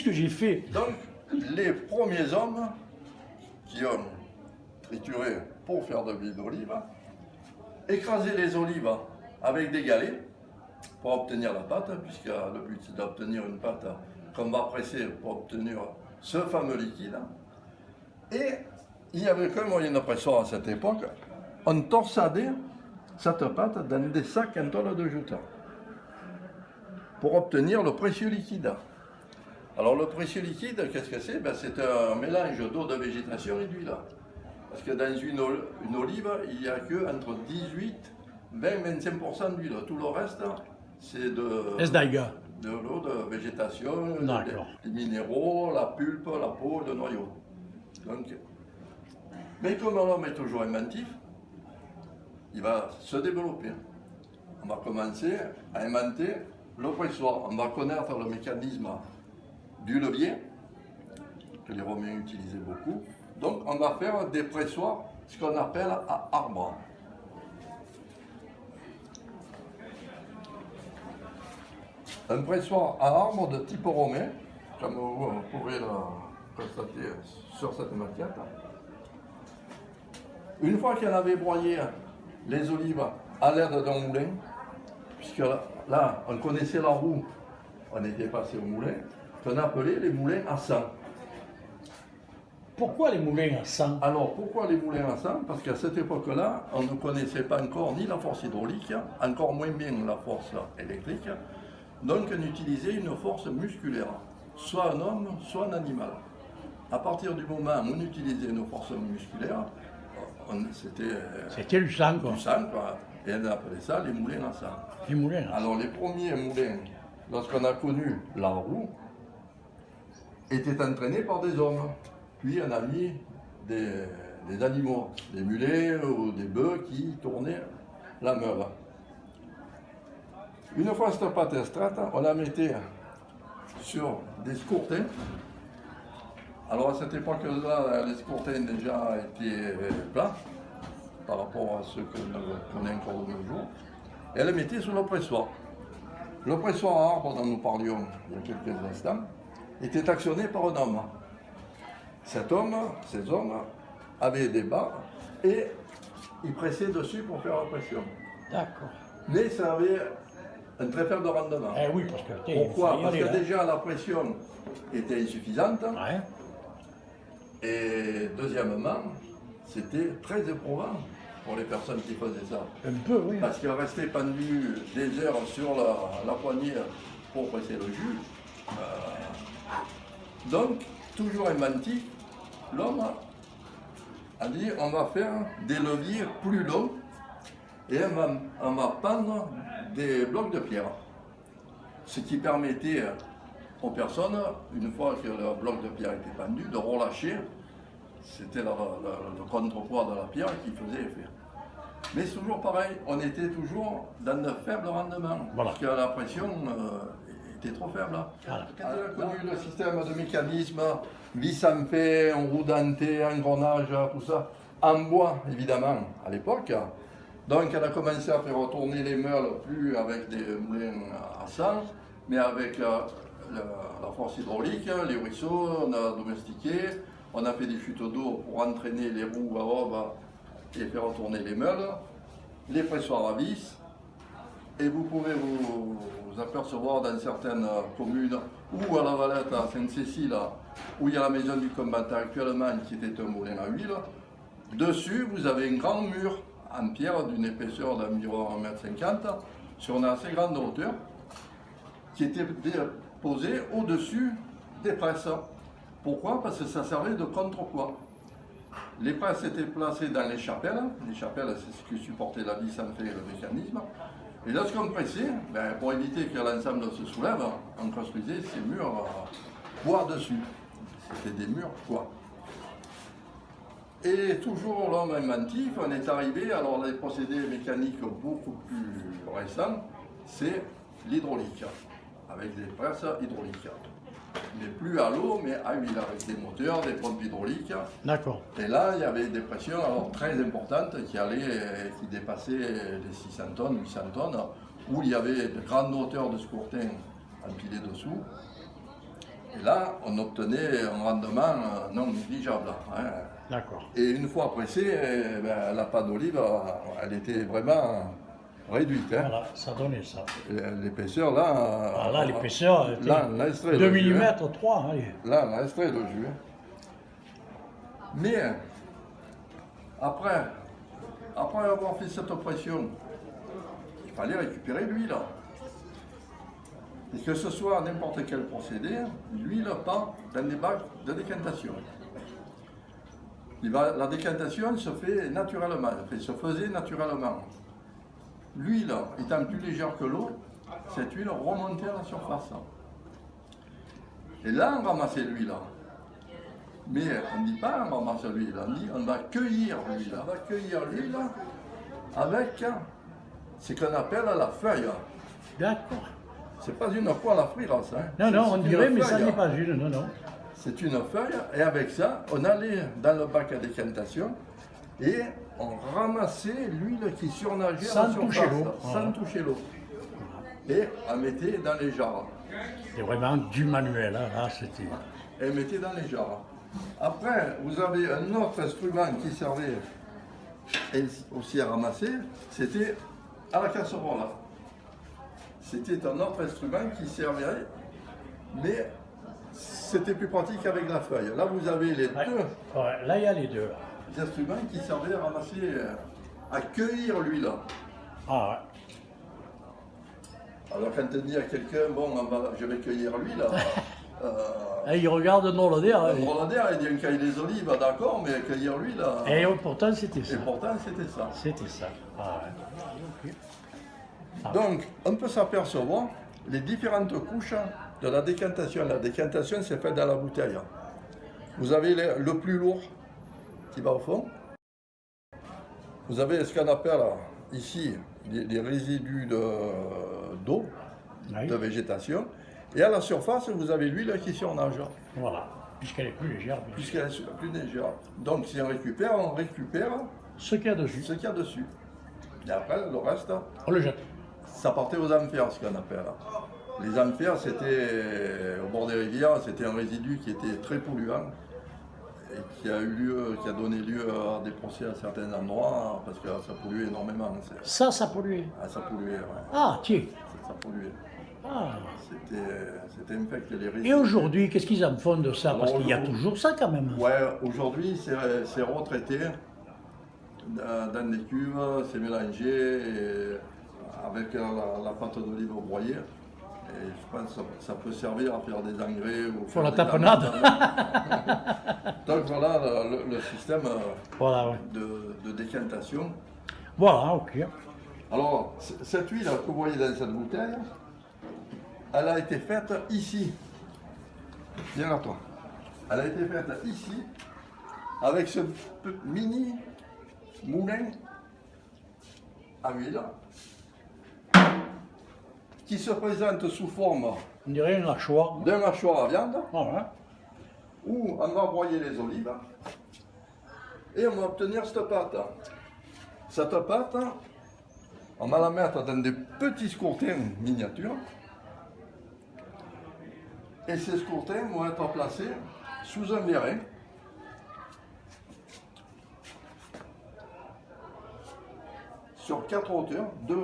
que j'ai fait. Donc, les premiers hommes qui ont trituré pour faire de l'huile d'olive, écrasaient les olives avec des galets pour obtenir la pâte, puisque le but c'est d'obtenir une pâte qu'on va presser pour obtenir ce fameux liquide. Et il y avait qu'un moyen de pression à cette époque, on torsadait cette pâte dans des sacs en toile de jute pour obtenir le précieux liquide. Alors le précieux liquide, qu'est-ce que c'est? C'est un mélange d'eau de végétation et d'huile. Parce que dans une olive, il n'y a que entre 18, 20, 25% d'huile. Tout le reste, c'est de l'eau de végétation, des minéraux, la pulpe, la peau, le noyau. Donc, mais comme l'homme est toujours inventif, il va se développer. On va commencer à inventer le pressoir. On va connaître le mécanisme du levier, que les Romains utilisaient beaucoup. Donc on va faire des pressoirs, ce qu'on appelle à arbre. Un pressoir à arbre de type romain, comme vous pourrez le constater sur cette maquette. Une fois qu'elle avait broyé les olives à l'aide d'un moulin, puisque là on connaissait la roue, on était passé au moulin, qu'on appelait les moulins à sang. Pourquoi les moulins à sang? Alors pourquoi les moulins à sang? Parce qu'à cette époque-là, on ne connaissait pas encore ni la force hydraulique, encore moins bien la force électrique. Donc on utilisait une force musculaire, soit un homme, soit un animal. À partir du moment où on utilisait une force musculaire, c'était du sang, quoi. Du sang, quoi. Et on appelait ça les moulins à sang. Les moulins à sang. Alors les premiers moulins, lorsqu'on a connu la roue, étaient entraînés par des hommes. Puis on a mis des animaux, des mulets ou des bœufs qui tournaient la meule. Une fois cette pâte extraite, on la mettait sur des scourtins. Alors à cette époque-là, les scourtins déjà étaient plats par rapport à ceux qu'on a encore de nos jours. Et elle les mettait sur le pressoir. Le pressoir à arbre dont nous parlions il y a quelques instants était actionné par un homme. Cet homme, ces hommes, avaient des barres et ils pressaient dessus pour faire la pression. D'accord. Mais ça avait un très faible rendement. Eh oui, parce que... Pourquoi? Parce que déjà la pression était insuffisante. Ouais. Et deuxièmement, c'était très éprouvant pour les personnes qui faisaient ça. Un peu, oui. Parce qu'ils restaient pendus des heures sur la poignée pour presser le jus. Donc, toujours inventif, l'homme a dit on va faire des leviers plus longs et on va pendre des blocs de pierre. Ce qui permettait aux personnes, une fois que le bloc de pierre était pendu, de relâcher. C'était le contrepoids de la pierre qui faisait effet. Mais c'est toujours pareil, on était toujours dans de faibles rendements, voilà. Parce que la pression était trop faible. Voilà. Quand on a connu le système de mécanisme, vis en fer, en roue dentée, engrenage, tout ça, en bois évidemment à l'époque. Donc elle a commencé à faire tourner les meules plus avec des moulins à sang, mais avec la force hydraulique, les ruisseaux, on a domestiqué, on a fait des chutes d'eau pour entraîner les roues à aube et faire tourner les meules, les pressoirs à vis, et vous pouvez vous apercevoir dans certaines communes ou à la Valette, à Sainte-Cécile, où il y a la maison du combattant actuellement qui était un moulin à huile. Dessus, vous avez un grand mur en pierre d'une épaisseur d'environ 1,50 m sur une assez grande hauteur qui était posé au-dessus des presses. Pourquoi? Parce que ça servait de contrepoids. Les presses étaient placées dans les chapelles. Les chapelles, c'est ce qui supportait la vis en fer et le mécanisme. Et lorsqu'on pressait, pour éviter que l'ensemble se soulève, on construisait ces murs poids dessus. C'était des murs poids. Et toujours l'homme inventif, on est arrivé, alors les procédés mécaniques beaucoup plus récents, c'est l'hydraulique, avec des presses hydrauliques. Mais plus à l'eau, mais à huile, avec des moteurs, des pompes hydrauliques. D'accord. Et là, il y avait des pressions alors, très importantes qui dépassaient les 600 tonnes, 800 tonnes, où il y avait de grandes hauteurs de scourtins empilées dessous. Et là, on obtenait un rendement non négligeable. Hein. D'accord. Et une fois pressée, ben, la pâte d'olive, elle était vraiment réduite. Hein. Voilà, ça donnait ça. L'épaisseur, là... Ah, là, l'épaisseur, était là, on a extrait 2 le jus, hein. mm, 3. Allez. Là, on a extrait le jus. Hein. Mais, après avoir fait cette opération, il fallait récupérer l'huile. Et que ce soit n'importe quel procédé, l'huile part dans des bacs de décantation. La décantation se fait naturellement, se faisait naturellement. L'huile étant plus légère que l'eau, cette huile remontait à la surface. Et là, on ramassait l'huile. Mais on ne dit pas on ramasse l'huile, on dit on va cueillir l'huile. On va cueillir l'huile avec ce qu'on appelle la feuille. D'accord. C'est pas une poêle à frire, ça. Hein. Non, non, on C'est dirait, une mais ça feuille. n'est pas une, non, non. C'est une feuille, et avec ça, on allait dans le bac à décantation et on ramassait l'huile qui surnageait à la Sans toucher surface, l'eau. sans Voilà. toucher l'eau. Et on mettait dans les jarres. C'est vraiment du manuel, hein. Là, c'était... Et on mettait dans les jarres. Après, vous avez un autre instrument qui servait aussi à ramasser, c'était à la casserole. C'était un autre instrument qui servait, mais c'était plus pratique avec la feuille. Là, vous avez les Ouais. deux Ouais, là, il y a les deux. instruments qui servaient à ramasser, à cueillir l'huile. Ah, ouais. Alors, quand on dit à quelqu'un, bon, je vais cueillir l'huile, Et il regarde non le dire. le Hollandais, il dit on cueille les olives, d'accord, mais cueillir l'huile. Et pourtant, c'était ça. Et pourtant, c'était ça. C'était ça. Ah, ouais. Ok. Donc, on peut s'apercevoir les différentes couches de la décantation. La décantation, c'est fait dans la bouteille. Vous avez le plus lourd qui va au fond. Vous avez ce qu'on appelle ici les résidus d'eau, Oui. de végétation. Et à la surface, vous avez l'huile qui surnage, Voilà. Puisqu'elle est plus légère, bien sûr. puisqu'elle est plus légère. Donc, si on récupère Ce qu'il y a dessus, ce qu'il y a dessus. Et après, le reste, on le jette. ça partait aux amphères, ce qu'on appelle. Les amphères, c'était au bord des rivières, c'était un résidu qui était très polluant et qui a donné lieu à des procès à certains endroits parce que ça polluait énormément. Ça polluait. Ça polluait, ouais. Ah, tiens. Ça polluait. Ah. C'était infect les résidus. Et aujourd'hui, qu'est-ce qu'ils en font de ça? Parce Alors, qu'il y a toujours ça quand même. Ouais, aujourd'hui, c'est retraité dans des cuves, c'est mélangé avec la pâte d'olive broyée. Et je pense que ça peut servir à faire des engrais ou Pour faire la des tapenade. Donc voilà le système Voilà, ouais. de décantation. Voilà, ok. Alors, cette huile que vous voyez dans cette bouteille, elle a été faite ici. Viens à toi. Elle a été faite ici, avec ce mini moulin à huile, qui se présente sous forme On dirait un hachoir. d'un hachoir à viande, Ah, ouais. où on va broyer les olives, et on va obtenir cette pâte. Cette pâte, on va la mettre dans des petits scourtins miniatures, et ces scourtins vont être placés sous un vérin. Sur 4 hauteurs, deux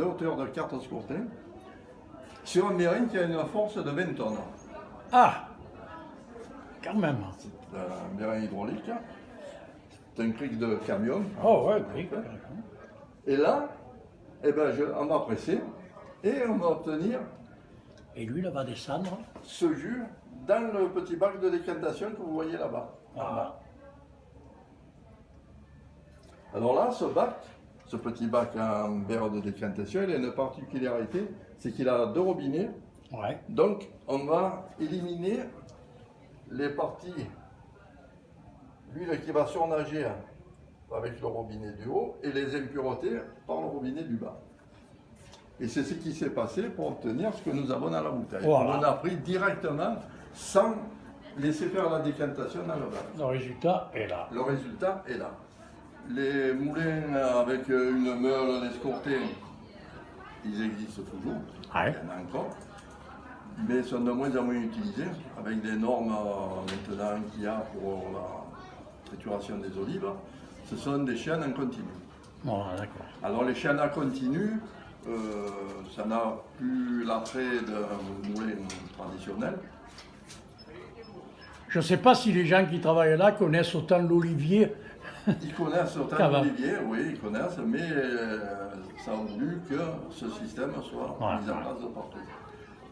hauteurs de 4 scourtins, sur un vérin qui a une force de 20 tonnes. Ah, quand même. C'est un vérin hydraulique, c'est un cric de camion. Oh, ouais, oui. Et là, eh ben, on va presser et on va obtenir Et lui, il va descendre. ce jus dans le petit bac de décantation que vous voyez là-bas. Voilà. Alors là, ce petit bac en verre de décantation, il a une particularité, c'est qu'il a 2 robinets. Ouais. Donc, on va éliminer les parties, l'huile qui va surnager avec le robinet du haut et les impuretés par le robinet du bas. Et c'est ce qui s'est passé pour obtenir ce que nous avons dans la bouteille. Voilà. On a pris directement sans laisser faire la décantation dans le bac. Le résultat est là. Le résultat est là. Les moulins avec une meule, les scourtins, ils existent toujours. Ouais. Il y en a encore. mais sont de moins en moins utilisés, avec des normes maintenant qu'il y a pour la trituration des olives. Ce sont des chaînes en continu. Voilà, d'accord. Alors les chaînes à continu, ça n'a plus l'attrait d'un moulin traditionnel. Je ne sais pas si les gens qui travaillent là connaissent autant l'olivier. Ils connaissent autant Ça va. d'olivier, oui, ils connaissent, mais ça a voulu que ce système soit Ouais. mis en place de partout.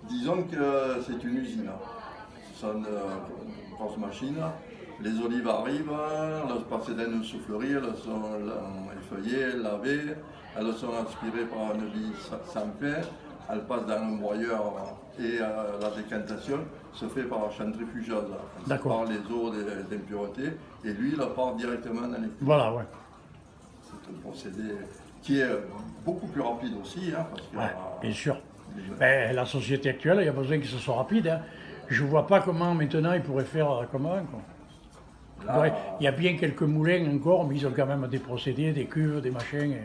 Disons que c'est une usine. Ce sont une grosse machine. Les olives arrivent, elles passent dans une soufflerie, elles sont effeuillées, lavées, elles sont aspirées par un vis sans fin, elles passent dans un broyeur et la décantation se fait par la centrifugeuse. On D'accord. sépare les eaux des impuretés et l'huile part directement dans les cuves. Voilà, ouais. C'est un procédé qui est beaucoup plus rapide aussi, hein, parce que Ouais, bien sûr. les- Ben, la société actuelle, il y a besoin que ce soit rapide. Hein. Je ne vois pas comment maintenant ils pourraient faire comme avant, quoi. là, Ouais, il y a bien quelques moulins encore, mais ils ont quand même des procédés, des cuves, des machins. Et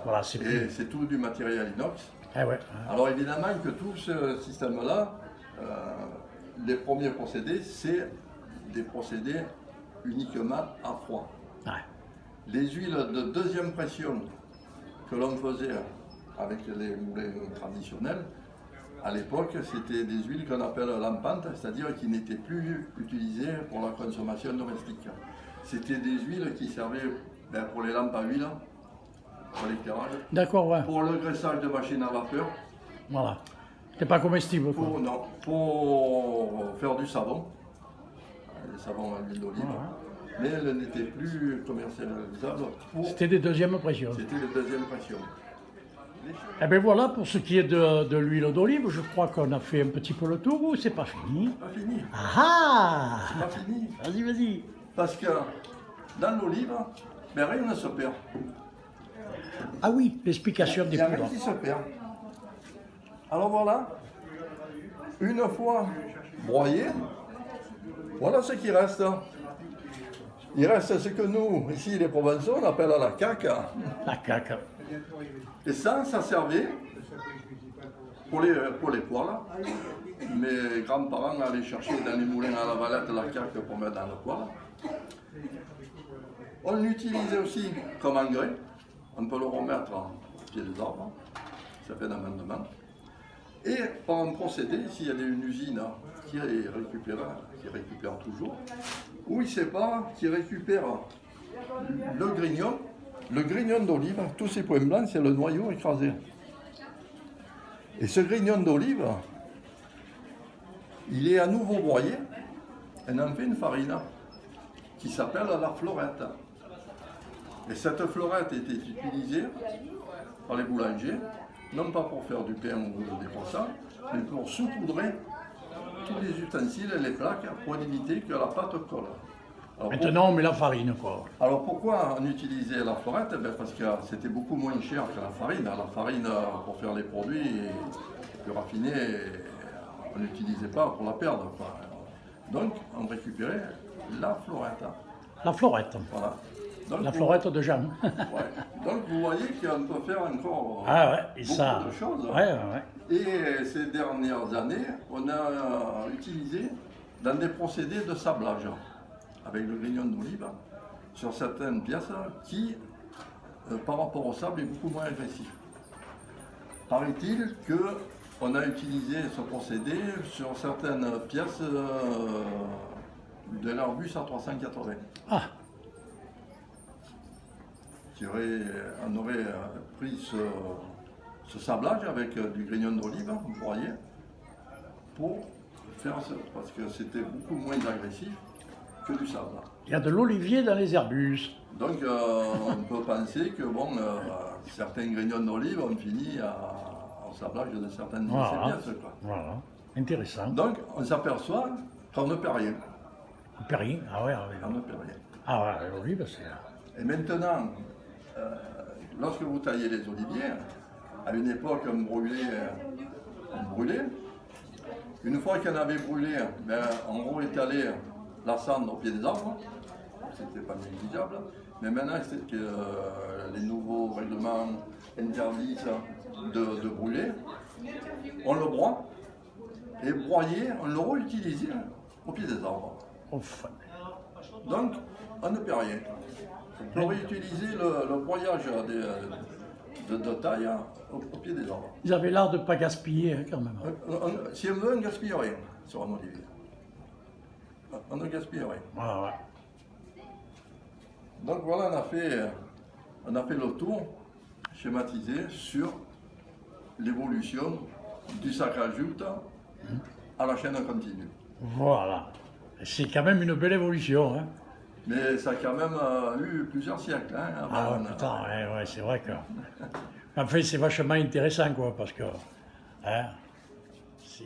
voilà. c'est Et plus. c'est tout du matériel inox. Ah ouais. Alors évidemment que tout ce système-là, les premiers procédés, c'est des procédés uniquement à froid. Ouais. Les huiles de deuxième pression que l'on faisait avec les moulins traditionnels, à l'époque, c'était des huiles qu'on appelle lampantes, c'est-à-dire qui n'étaient plus utilisées pour la consommation domestique. C'était des huiles qui servaient pour les lampes à huile, pour l'éclairage, D'accord, ouais. pour le graissage de machines à vapeur, Voilà. C'est pas comestible, quoi. pour faire du savon, des savons à l'huile d'olive, Ouais. mais elles n'étaient plus commercialisables pour... C'était des deuxièmes pressions. C'était la deuxième pression. Eh bien voilà, pour ce qui est de l'huile d'olive, je crois qu'on a fait un petit peu le tour, ou c'est pas fini? Pas fini, Ah pas fini. Vas-y, vas-y. Parce que dans l'olive, rien ne se perd. Ah oui, l'explication Il des n'y a poudres. rien qui se perd. Alors voilà, une fois broyé, voilà ce qui reste. Il reste ce que nous, ici les Provençaux, on appelle la caque. La caca. Et ça servait pour les poêles. Mes grands-parents allaient chercher dans les moulins à la valette la caque pour mettre dans le poêle. On l'utilisait aussi comme engrais. On peut le remettre au pied des arbres. Ça fait un amendement. Et par un procédé, ici il y a une usine qui récupère toujours, où il sépare, qui récupère le grignon d'olive, tous ces points blancs, c'est le noyau écrasé. Et ce grignon d'olive, il est à nouveau broyé, et on en fait une farine qui s'appelle la florette. Et cette florette était utilisée par les boulangers, non pas pour faire du pain ou des croissants, mais pour saupoudrer tous les ustensiles et les plaques pour éviter que la pâte colle. Alors, Maintenant, on met la farine, quoi. alors pourquoi on utilisait la florette? Parce que c'était beaucoup moins cher que la farine. La farine, pour faire les produits plus raffinés, on n'utilisait pas pour la perdre, quoi. Donc on récupérait la florette. La florette. Voilà. Donc, La florette de Jean. ouais. Donc vous voyez qu'on peut faire encore Ah ouais, et beaucoup ça. de choses. Ouais, ouais. Et ces dernières années, on a utilisé dans des procédés de sablage avec le grignon d'olive sur certaines pièces qui, par rapport au sable, est beaucoup moins agressif. Paraît-il qu'on a utilisé ce procédé sur certaines pièces de l'Airbus A380. Ah, On aurait pris ce sablage avec du grignon d'olive broyé pour faire ça, parce que c'était beaucoup moins agressif que du sable. il y a de l'olivier dans les herbus. Donc on peut penser que certains grignons d'olive ont fini au sablage de certaines de Voilà. ces pièces, quoi. Voilà. Intéressant. Donc on s'aperçoit qu'on ne perd rien. Perrier. Ah ouais, On ne perd rien. ah ouais, l'olive, c'est. Et maintenant, lorsque vous taillez les oliviers, à une époque on brûlait. Une fois qu'on avait brûlé, on réétalait la cendre au pied des arbres. C'était pas négligeable. Mais maintenant, c'est que les nouveaux règlements interdisent de brûler. On le broie et broyé, on le réutilise au pied des arbres. Enfin, Donc, on ne perd rien. On peut réutiliser le broyage de taille au pied des arbres. ils avaient l'art de ne pas gaspiller hein, quand même. Si on veut, on ne gaspille rien sur un olivier. On ne gaspille rien. Ah, ouais. Donc voilà, on a fait le tour schématisé sur l'évolution du sac à jute à la chaîne continue. Voilà. C'est quand même une belle évolution. Hein. Mais ça a quand même eu plusieurs siècles. Hein, Ah avant, ouais, putain, ouais, c'est vrai que... Enfin, c'est vachement intéressant, quoi, parce que... Hein, c'est...